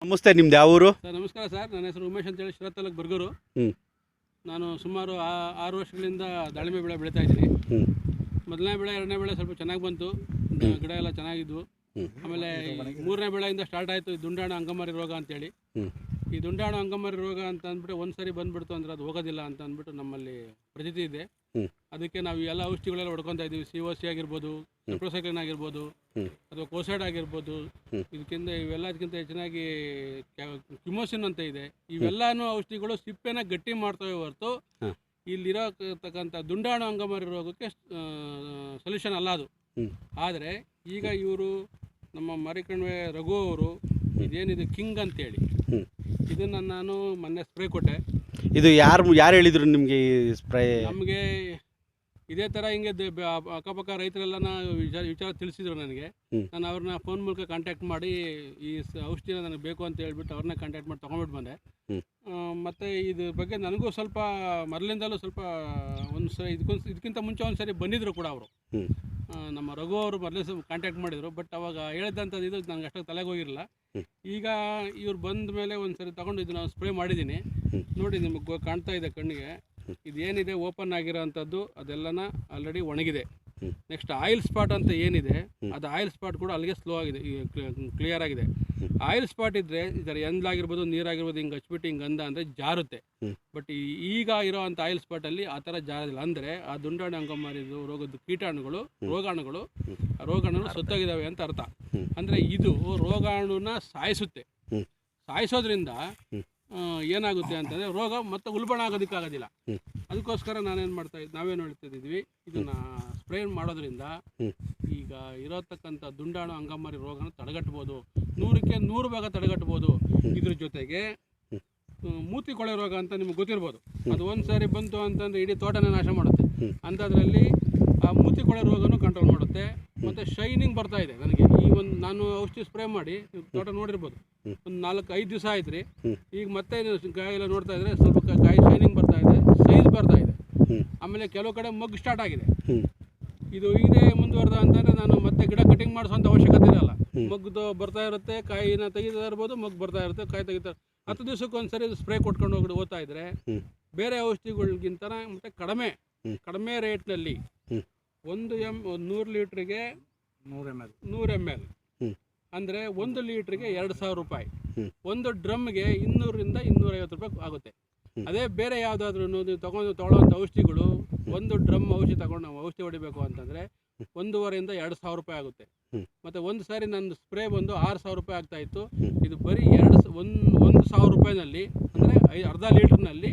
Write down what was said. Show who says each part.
Speaker 1: ನಮಸ್ತೆ, ನಿಮ್ದು ಯಾವ ಊರು?
Speaker 2: ಸರ್ ನಮಸ್ಕಾರ ಸರ್, ನನ್ನ ಹೆಸರು ಉಮೇಶ್ ಅಂತೇಳಿ ಶಿರಾ ತಾಲೂಕು ಬರ್ಗೂರು. ನಾನು ಸುಮಾರು 6 ವರ್ಷಗಳಿಂದ ದಾಳಿಂಬೆ ಬೆಳೆ ಬೆಳೀತಾ ಇದ್ದೀನಿ. ಮೊದಲನೇ ಬೆಳೆ, ಎರಡನೇ ಬೆಳೆ ಸ್ವಲ್ಪ ಚೆನ್ನಾಗಿ ಬಂತು, ಗಿಡ ಎಲ್ಲ ಚೆನ್ನಾಗಿದ್ವು. ಆಮೇಲೆ ಮೂರನೇ ಬೆಳೆಯಿಂದ ಸ್ಟಾರ್ಟ್ ಆಯಿತು ಈ ದುಂಡಾಣು ಅಂಗಮಾರಿ ರೋಗ ಅಂತೇಳಿ. ಈ ದುಂಡಾಣು ಅಂಗಮಾರಿ ರೋಗ ಅಂತ ಅಂದ್ಬಿಟ್ಟು ಒಂದು ಸರಿ ಬಂದ್ಬಿಡ್ತು ಅಂದರೆ ಅದು ಹೋಗೋದಿಲ್ಲ ಅಂತ ಅಂದ್ಬಿಟ್ಟು ನಮ್ಮಲ್ಲಿ ಪ್ರತೀತಿ ಇದೆ. ಅದಕ್ಕೆ ನಾವು ಎಲ್ಲ ಔಷಧಿಗಳೆಲ್ಲ ಹೊಡ್ಕೊತಾ ಇದ್ದೀವಿ. COC ಆಗಿರ್ಬೋದು, ಟೆಟ್ರಾಸೈಕ್ಲಿನ್ ಆಗಿರ್ಬೋದು, ಅಥವಾ ಕೋಸೈಡ್ ಆಗಿರ್ಬೋದು. ಇವೆಲ್ಲದಕ್ಕಿಂತ ಹೆಚ್ಚಿನಾಗಿ ಕ್ಯುಮೋಸಿನ್ ಅಂತ ಇದೆ. ಇವೆಲ್ಲನೂ ಔಷಧಿಗಳು ಸಿಪ್ಪೆನ ಗಟ್ಟಿ ಮಾಡ್ತವೆ ಹೊರತು ಇಲ್ಲಿರತಕ್ಕಂಥ ದುಂಡಾಣು ಅಂಗಮಾರಿ ರೋಗಕ್ಕೆ ಸೊಲ್ಯೂಷನ್ ಅಲ್ಲ ಅದು. ಆದರೆ ಈಗ ಇವರು ನಮ್ಮ ಮಾರಿಕಣಿವೆ ರಘು ಅವರು ಇದೇನಿದೆ ಕಿಂಗ್ ಅಂತೇಳಿ, ಇದನ್ನು ನಾನು ಮೊನ್ನೆ ಸ್ಪ್ರೇ ಕೊಟ್ಟೆ.
Speaker 1: ಇದು ಯಾರು ಹೇಳಿದ್ರು ನಿಮಗೆ ಈ ಸ್ಪ್ರೇ?
Speaker 2: ನಮಗೆ ಇದೇ ಥರ ಹಿಂಗೆ ಅಕ್ಕಪಕ್ಕ ರೈತರೆಲ್ಲ ವಿಚಾರ ತಿಳಿಸಿದ್ರು ನನಗೆ. ನಾನು ಅವ್ರನ್ನ ಫೋನ್ ಮೂಲಕ ಕಾಂಟ್ಯಾಕ್ಟ್ ಮಾಡಿ ಈ ಔಷಧಿನ ನನಗೆ ಬೇಕು ಅಂತ ಹೇಳ್ಬಿಟ್ಟು ಅವ್ರನ್ನ ಕಾಂಟ್ಯಾಕ್ಟ್ ಮಾಡಿ ತೊಗೊಂಡ್ಬಿಟ್ಟು ಬಂದೆ. ಮತ್ತು ಇದ್ರ ಬಗ್ಗೆ ನನಗೂ ಸ್ವಲ್ಪ ಮೊದಲಿಂದಲೂ ಸ್ವಲ್ಪ ಇದಕ್ಕಿಂತ ಮುಂಚೆ ಒಂದು ಸರಿ ಬಂದಿದ್ದರು ಕೂಡ ಅವರು. ನಮ್ಮ ರಘು ಅವರು ಮೊದಲೇ ಕಾಂಟ್ಯಾಕ್ಟ್ ಮಾಡಿದರು. ಬಟ್ ಅವಾಗ ಹೇಳಿದಂಥದ್ದು ಇದು ನನಗೆ ಅಷ್ಟೊಂದು ತಲೆಗೆ ಹೋಗಿರಲಿಲ್ಲ. ಈಗ ಇವ್ರು ಬಂದ ಮೇಲೆ ಒಂದು ಸರಿ ತೊಗೊಂಡು ಇದನ್ನು ಸ್ಪ್ರೇ ಮಾಡಿದ್ದೀನಿ. ನೋಡಿ, ನಿಮಗೆ ಕಾಣ್ತಾ ಇದೆ ಕಣ್ಣಿಗೆ, ಇದೇನಿದೆ ಓಪನ್ ಆಗಿರೋ ಅಂಥದ್ದು ಅದೆಲ್ಲನ ಆಲ್ರೆಡಿ ಒಣಗಿದೆ. ನೆಕ್ಸ್ಟ್ ಆಯಿಲ್ ಸ್ಪಾಟ್ ಅಂತ ಏನಿದೆ, ಅದು ಆಯಿಲ್ ಸ್ಪಾಟ್ ಕೂಡ ಅಲ್ಲಿಗೆ ಸ್ಲೋ ಆಗಿದೆ, ಕ್ಲಿಯರ್ ಆಗಿದೆ. ಆಯಿಲ್ ಸ್ಪಾಟ್ ಇದ್ದರೆ ಈ ಥರ ಎಂದಲಾಗಿರ್ಬೋದು, ನೀರಾಗಿರ್ಬೋದು, ಹಿಂಗೆ ಹಚ್ಬಿಟ್ಟು ಹಿಂಗೆ ಅಂದರೆ ಜಾರುತ್ತೆ. ಬಟ್ ಈಗ ಇರೋ ಅಂಥ ಆಯಿಲ್ ಸ್ಪಾಟಲ್ಲಿ ಆ ಥರ ಜಾರೋದಿಲ್ಲ. ಅಂದರೆ ಆ ದುಂಡಾಣು ಅಂಗಮಾರಿದು ರೋಗದ ರೋಗಾಣುಗಳು ಸತ್ತೋಗಿದ್ದಾವೆ ಅಂತ ಅರ್ಥ. ಅಂದರೆ ಇದು ರೋಗಾಣುನ ಸಾಯಿಸೋದ್ರಿಂದ ಏನಾಗುತ್ತೆ ಅಂತಂದರೆ ರೋಗ ಮತ್ತೆ ಉಲ್ಬಣ ಆಗೋದಕ್ಕಾಗೋದಿಲ್ಲ. ಅದಕ್ಕೋಸ್ಕರ ನಾವೇನು ಹೇಳ್ತಿದ್ವಿ, ಇದನ್ನು ಸ್ಪ್ರೇ ಮಾಡೋದ್ರಿಂದ ಈಗ ಇರೋತಕ್ಕಂಥ ದುಂಡಾಣು ಅಂಗಮಾರಿ ರೋಗನ ತಡೆಗಟ್ಬೋದು, 100ಕ್ಕೆ 100 ಭಾಗ ತಡೆಗಟ್ಬೋದು. ಇದ್ರ ಜೊತೆಗೆ ಮೂತಿ ಕೊಳೆ ರೋಗ ಅಂತ ನಿಮ್ಗೆ ಗೊತ್ತಿರ್ಬೋದು. ಅದು ಒಂದು ಸಾರಿ ಬಂತು ಅಂತಂದರೆ ಇಡೀ ತೋಟನೇ ನಾಶ ಮಾಡುತ್ತೆ. ಅಂಥದ್ರಲ್ಲಿ ಆ ಮೂತಿ ಕೊಳೆ ರೋಗನೂ ಕಂಟ್ರೋಲ್ ಮಾಡುತ್ತೆ. ಮತ್ತು ಶೈನಿಂಗ್ ಬರ್ತಾ ಇದೆ ನನಗೆ. ನಾನು ಔಷಧಿ ಸ್ಪ್ರೇ ಮಾಡಿ ತೋಟ ನೋಡಿರ್ಬೋದು, ಒಂದು 4-5 ದಿವಸ ಆಯ್ತು ರೀ. ಈಗ ಮತ್ತೆ ಕಾಯಿ ಎಲ್ಲ ನೋಡ್ತಾ ಇದ್ರೆ ಸ್ವಲ್ಪ ಕಾಯಿ ಶೈನಿಂಗ್ ಬರ್ತಾ ಇದೆ, ಸೈಜ್ ಬರ್ತಾ ಇದೆ. ಆಮೇಲೆ ಕೆಲವು ಕಡೆ ಮಗ್ಗು ಸ್ಟಾರ್ಟ್ ಆಗಿದೆ. ಇದು ಇದೇ ಮುಂದುವರೆದ ಅಂತಂದರೆ ನಾನು ಮತ್ತೆ ಗಿಡ ಕಟಿಂಗ್ ಮಾಡಿಸೋಂಥ ಅವಶ್ಯಕತೆ ಇರಲ್ಲ. ಮಗ್ದು ಬರ್ತಾ ಇರುತ್ತೆ, ಕಾಯಿನ ತೆಗಿತಾ ಇರ್ಬೋದು, ಮಗ್ಗು ಬರ್ತಾ ಇರುತ್ತೆ, ಕಾಯಿ ತೆಗಿತಾ 10 ದಿವಸಕ್ಕೆ ಒಂದು ಸರಿ ಸ್ಪ್ರೇ ಕೊಟ್ಕೊಂಡು ಹೋಗ್ತಾ ಇದ್ರೆ ಬೇರೆ ಔಷಧಿಗಳಿಗಿಂತ ಮತ್ತೆ ಕಡಿಮೆ ರೇಟ್ನಲ್ಲಿ 100 ಲೀಟ್ರಿಗೆ 100 ml ಅಂದರೆ 1 ಲೀಟ್ರಿಗೆ 2,000 ರೂಪಾಯಿ. ಒಂದು ಡ್ರಮ್ಗೆ 200ರಿಂದ 250 ರೂಪಾಯಿ ಆಗುತ್ತೆ. ಅದೇ ಬೇರೆ ಯಾವುದಾದ್ರೂ ತೊಗೊಳ್ಳೋಂಥ ಔಷಧಿಗಳು, ಒಂದು ಡ್ರಮ್ ಔಷಧಿ ಹೊಡಿಬೇಕು ಅಂತಂದರೆ 1,500ರಿಂದ 2,000 ರೂಪಾಯಿ ಆಗುತ್ತೆ. ಮತ್ತು ಒಂದು ಸಾರಿ ನನ್ನ ಸ್ಪ್ರೇ ಬಂದು 6,000 ರೂಪಾಯಿ ಆಗ್ತಾಯಿತ್ತು. ಇದು ಬರೀ 1,000 ರೂಪಾಯಿನಲ್ಲಿ, ಅಂದರೆ ಅರ್ಧ ಲೀಟ್ರ್ನಲ್ಲಿ